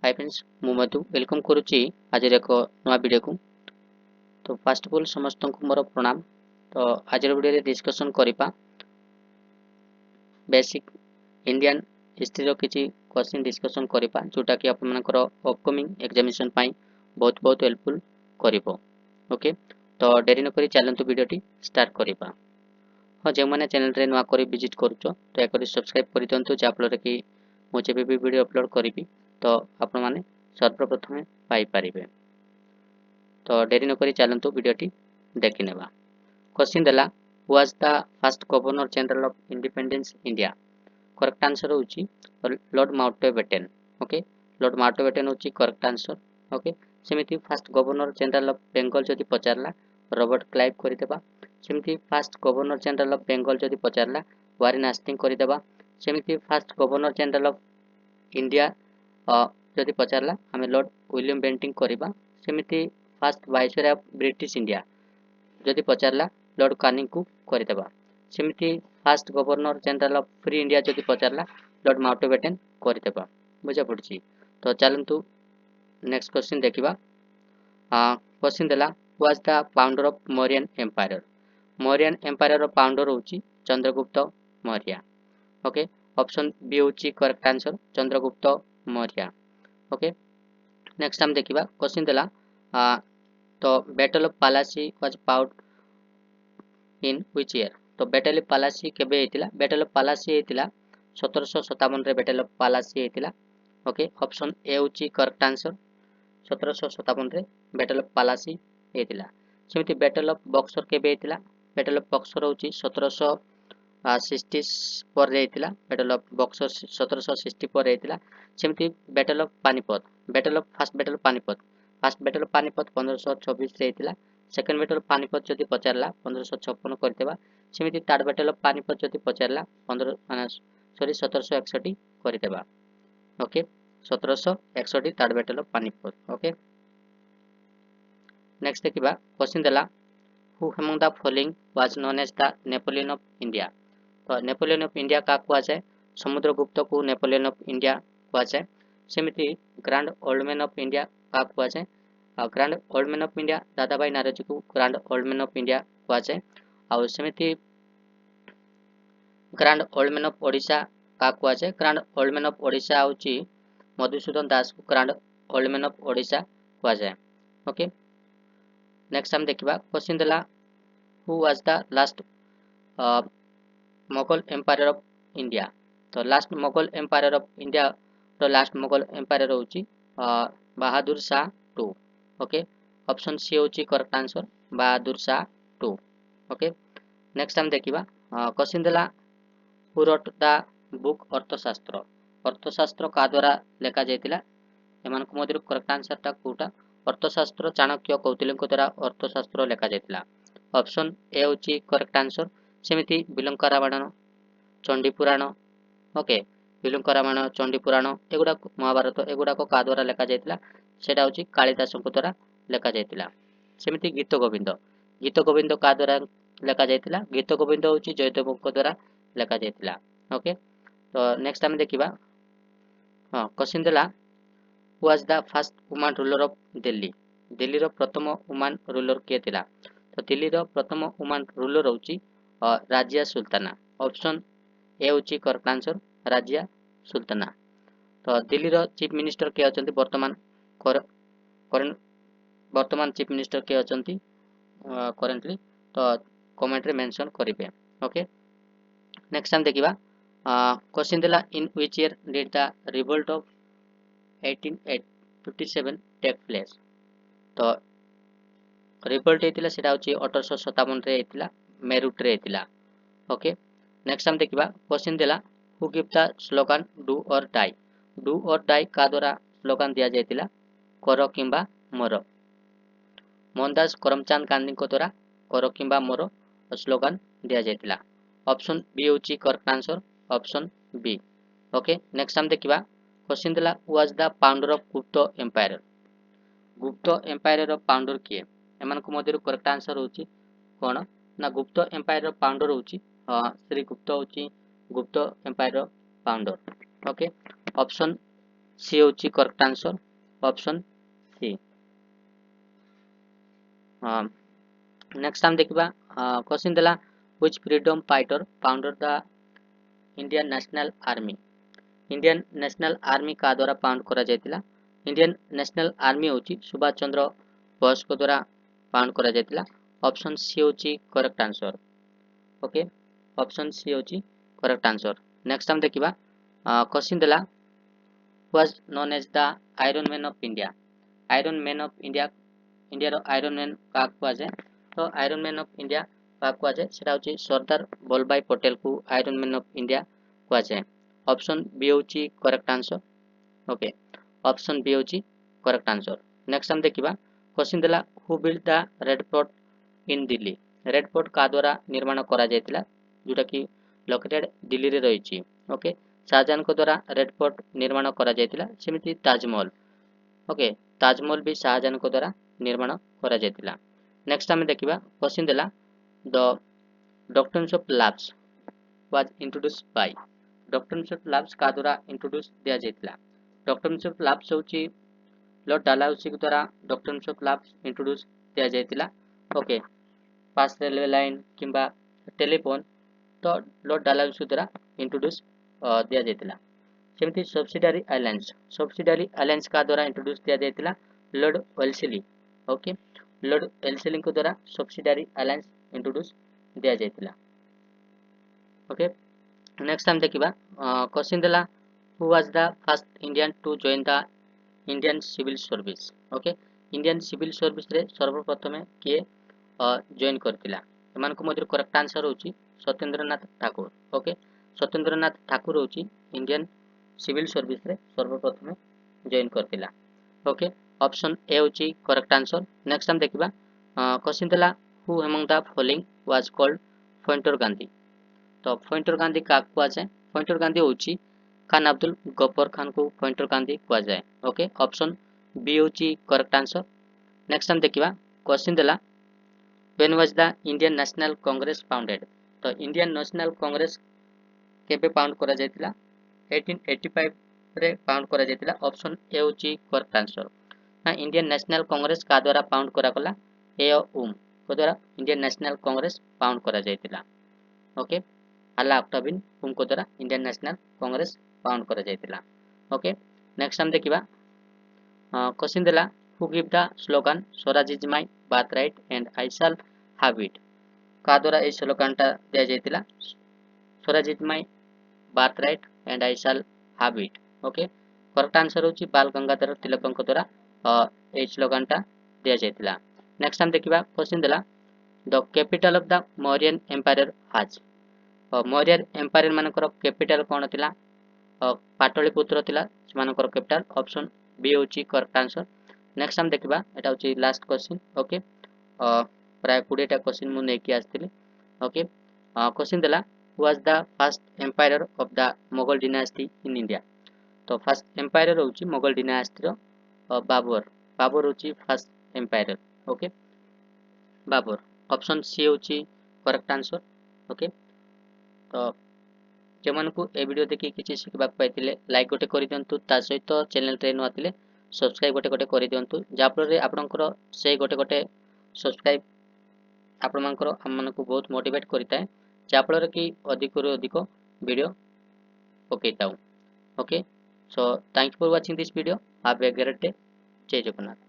Hi friends मु मधु welcome करुच्ची आज एक नया वीडियो को। तो फास्ट ऑफ ऑल समस्त को मोर प्रणाम। तो आज वीडियो डिस्कशन करिपा बेसिक इंडियन हिस्ट्री रो किछि क्वेश्चन डिस्कशन करिपा जोटा कि अपन मनकर अपकमिंग एग्जामिनेशन पाई बहुत बहुत हेल्पफुल करिवो। ओके तो देरी न करी चलंतु वीडियो टी स्टार्ट करिपा। हाँ जो मैंने चैनल रे नुआ करी विजिट करूचो तो एक सब्सक्राइब करि दियंतु जा फल कि मु जेबे भी वीडियो अपलोड करी तो आपण माने सर्वप्रथमे पाई परिबे। तो देरी न करी चलंतु वीडियो टी देखि नेबा। क्वेश्चन देला was the first governor general of independence India. Correct answer होची lord Mountbatten. Okay lord Mountbatten होची करेक्ट आंसर। ओके सेमिति first governor general of Bengal जदि पचारला रॉबर्ट क्लाइव करिदेबा। सेमिति first governor general of Bengal जदि पचारला वारेन हास्टिंग करिदेबा। सेमिति first governor general of India जदि पचारला आमे लॉर्ड विलियम बेंटिंग करिबा। सेमिति first viceroy of British India जदि पचारला लॉर्ड कानिंग को करिदेबा। सेमिति first governor general of free India जदि पचारला लॉर्ड माउंटबेटन करिदेबा। बुझा पड़छि। तो चलंतु नेक्स्ट क्वेश्चन देखिबा। क्वेश्चन देला was the founder of Mauryan empire. Mauryan empire रो फाउंडर होची Chandragupta Maurya. Okay option B होची correct answer Chandragupta Maurya. Okay next हम देखिबा क्वेश्चन देला तो battle of Plassey was fought in which year. तो बैटल ऑफ पालासी केबे हेतिला। बैटल ऑफ पालासी हेतिला 1757 रे बैटल ऑफ पालासी हेतिला। ओके ऑप्शन ए होची करेक्ट आंसर 1757 रे बैटल ऑफ पालासी हेतिला। सेमिति बैटल ऑफ बक्सर केबे हेतिला। बैटल ऑफ बक्सर होची 1760 पर हेतिला। बैटल ऑफ बक्सर 1760 पर हेतिला। सेमिति battle of Panipat first battle of Panipat first battle of Panipat 1526 रे हेतिला। सेकंड बैटल ऑफ पानीपत जदि पचारला 1556 करदेबा। सेमिति थर्ड बैटल ऑफ पानीपत जदि पचारला 1761 करदेबा। Okay 1761 third battle of Panipat. Okay next देखिबा क्वेश्चन देला who among the following was known as the Napoleon of India. तो नेपोलियन ऑफ इंडिया का कुआ जाए समुद्रगुप्त को नेपोलियन ऑफ इंडिया कुआ जाए। सेमिति grand old man of India का कुआ जाए grand old man of India Dadabhai Naoroji को grand old man of India कुआ जाए। आ सेमिति grand old man of Odisha का कुआ जाए grand old man of Odisha होची मधुसूदन दास को grand old man of Odisha कुआ जाए। ओके नेक्स्ट हम देखिबा क्वेश्चन देला who was the last Mughal empire of India. तो last Mughal empire of India रो लास्ट मुगल एम्पायर होची Bahadur Shah two. Okay option C होची correct answer Bahadur Shah two. Okay next हम देखिबा क्वेश्चन देला हु रोट द बुक अर्थशास्त्र। अर्थशास्त्र का द्वारा लेखा जायतिला एमान को मधुर करेक्ट आंसर टा कोटा अर्थशास्त्र चाणक्य कौटिल्य द्वारा अर्थशास्त्र लेखा जायतिला। ऑप्शन ए होची करेक्ट आंसर सेमिति बिलंका रामायण चंडी पुराण। ओके बिलंका रामायण चंडी पुराण एगुडा महाभारत एगुडा को का द्वारा लेखा जायतिला सेटा होची कालिदास को द्वारा लेखा जायतिला। सेमिति गीत गोविंद का द्वारा लेखा जायतिला गीत गोविंद होची जयदेव को द्वारा लेखा जायतिला। ओके तो नेक्स्ट हम देखिबा क्वेश्चन देला was the first woman ruler of Delhi. Delhi रो प्रथम वुमन रूलर के थिला। तो दिल्ली रो प्रथम वुमन रूलर होची राजिया सुल्ताना। ऑप्शन ए होची करेक्ट आंसर राजिया सुल्ताना। तो दिल्ली रो चीफ मिनिस्टर के अछंती वर्तमान चीफ मिनिस्टर के अछंती करेंटली तो कमेंट रे मेंशन करिवे। ओके नेक्स्ट हम देखिबा क्वेश्चन देला in which year did the revolt of 1857 take place. तो रिवोल्ट हेतिला सेटा होची 1857 रे हेतिला मेरुट रे हेतिला। ओके नेक्स्ट हम देखिबा क्वेश्चन देला who give the slogan do और डाई। डू और डाई का द्वारा स्लोगन दिया जायतिला करो किंबा मरो। मोहनदास करमचंद गांधी को द्वारा करो किंबा मरो स्लोगन दिया जायतिला। ऑप्शन बी होची correct answer option B. Okay next हम देखिबा क्वेश्चन देला was the founder of Gupta empire. Gupta empire रो फाउंडर किए एमान को मध्यरु करेक्ट आंसर होची कोन ना गुप्त एम्पायर रो फाउंडर होची श्री गुप्त होची गुप्त एम्पायर रो फाउंडर। ओके ऑप्शन सी होची correct answer option C. Next हम देखिबा क्वेश्चन देला which freedom fighter founded the Indian National Army. Indian National Army का द्वारा फाउंड करा जायतिला। इंडियन नेशनल आर्मी होची सुभाष चंद्र बोस को द्वारा फाउंड करा जायतिला। ऑप्शन सी होची correct answer. Okay option C होची करेक्ट आंसर। नेक्स्ट हम देखिबा क्वेश्चन देला was known as the iron man of India. Iron man of India India iron man का कुआजे तो आयरन मैन ऑफ इंडिया का कुआजे सेटा होची सरदार वल्लभभाई पटेल को आयरन मैन ऑफ इंडिया कुआजे। ऑप्शन बी होची correct answer. Okay option B होची करेक्ट आंसर। नेक्स्ट हम देखिबा क्वेश्चन देला who build the red fort in Delhi. Red fort का द्वारा निर्माण करा जायतिला जोटा कि लोकेटेड दिल्ली रे रहिची। ओके शाहजहां को द्वारा रेड फोर्ट निर्माण करा जायतिला। सेमिति ताजमहल ओके ताजमहल भी शाहजहां को द्वारा निर्माण करा जायतिला। नेक्स्ट हम देखिबा क्वेश्चन देला the doctrines of lapse was introduced by. Doctrines of lapse का द्वारा इंट्रोड्यूस दिया जायतिला। डॉक्ट्रिन्स ऑफ लैब्स होची लॉर्ड डालहौसी के द्वारा डॉक्ट्रिन्स ऑफ लैब्स इंट्रोड्यूस दिया जायतिला। ओके फास्ट रेलवे लाइन किंबा टेलीफोन तो लॉर्ड डालहौसी द्वारा इंट्रोड्यूस दिया जायतिला। सेमिति सब्सिडियरी अलायंस का द्वारा इंट्रोड्यूस दिया जायतिला लॉर्ड वेल्लेस्ली। ओके लॉर्ड वेल्लेस्ली को द्वारा सब्सिडियरी अलायंस इंट्रोड्यूस दिया जायतिला। ओके नेक्स्ट हम देखिबा क्वेश्चन देला who was the first Indian to join the Indian Civil Service. Okay Indian Civil Service रे सर्वप्रथम किए जॉइन करतिला। एमानको मध्य करेक्ट आंसर होची सत्येंद्रनाथ ठाकुर। ओके सत्येंद्रनाथ ठाकुर होची इंडियन सिविल सर्विस रे सर्वप्रथम जॉइन करतिला। ओके ऑप्शन ए होची करेक्ट आंसर। नेक्स्ट हम देखिबा क्वेश्चन देला who among the following was called pointer Gandhi. तो पॉइंटर गांधी का कुआजाए पॉइंटर गांधी होची खान अब्दुल गफ्फर खान को पॉइंटर गांधी कुआजाए। ओके ऑप्शन बी होची करेक्ट आंसर। नेक्स्ट हम देखिबा क्वेश्चन देला when was the Indian national Congress founded. तो इंडियन नेशनल कांग्रेस केबे फाउंड करा जायतिला 1885 रे फाउंड करा जायतिला। ऑप्शन ए होची करेक्ट आंसर। ना इंडियन नेशनल कांग्रेस का द्वारा फाउंड करा गला ए उम को द्वारा इंडियन नेशनल कांग्रेस फाउंड करा जायतिला। ओके आला अक्टाबिन उनको द्वारा इंडियन नेशनल कांग्रेस फाउंड करा जायतिला। ओके नेक्स्ट हम देखिबा क्वेश्चन देला who give the slogan swaraj is my birthright and I shall have it. का द्वारा ए स्लोगनटा दिया जायतिला swaraj is my birthright and I shall have it. Okay correct answer होची बाल गंगाधर तिलक द्वारा ए स्लोगनटा दिया जायतिला। नेक्स्ट हम देखिबा क्वेश्चन देला the capital of the Mauryan empire has. Maurya empire मानकर कैपिटल कौन थिला पाटलिपुत्र थिला सेमानकर कैपिटल। ऑप्शन बी होची करेक्ट आंसर। नेक्स्ट हम देखिबा एटा होची लास्ट क्वेश्चन। ओके प्राय 20 टा क्वेश्चन मु नेकी आस्थिली। ओके क्वेश्चन देला was the first empire of the Mughal dynasty in India. तो फर्स्ट एम्पायर होची मुगल डायनेस्टी रो बाबर। बाबर होची first empire. Okay Babur option C होची करेक्ट आंसर। ओके तो जेमानकु ए वीडियो देखि किछि शिखबाक पाइतिले लाइक गोटे करि दियंतु ता सहित चैनल रे नुआ थिले सब्सक्राइब गोटे गोटे करि दियंतु जा फल रे आपनकर से गोटे गोटे सब्सक्राइब आपण मानकर हम मानकु बहुत मोटिवेट करिताय जा फल रे कि अधिक रु अधिक वीडियो पकेताउ। Okay so thanks for watching this video have a great day. जय जगन्नाथ।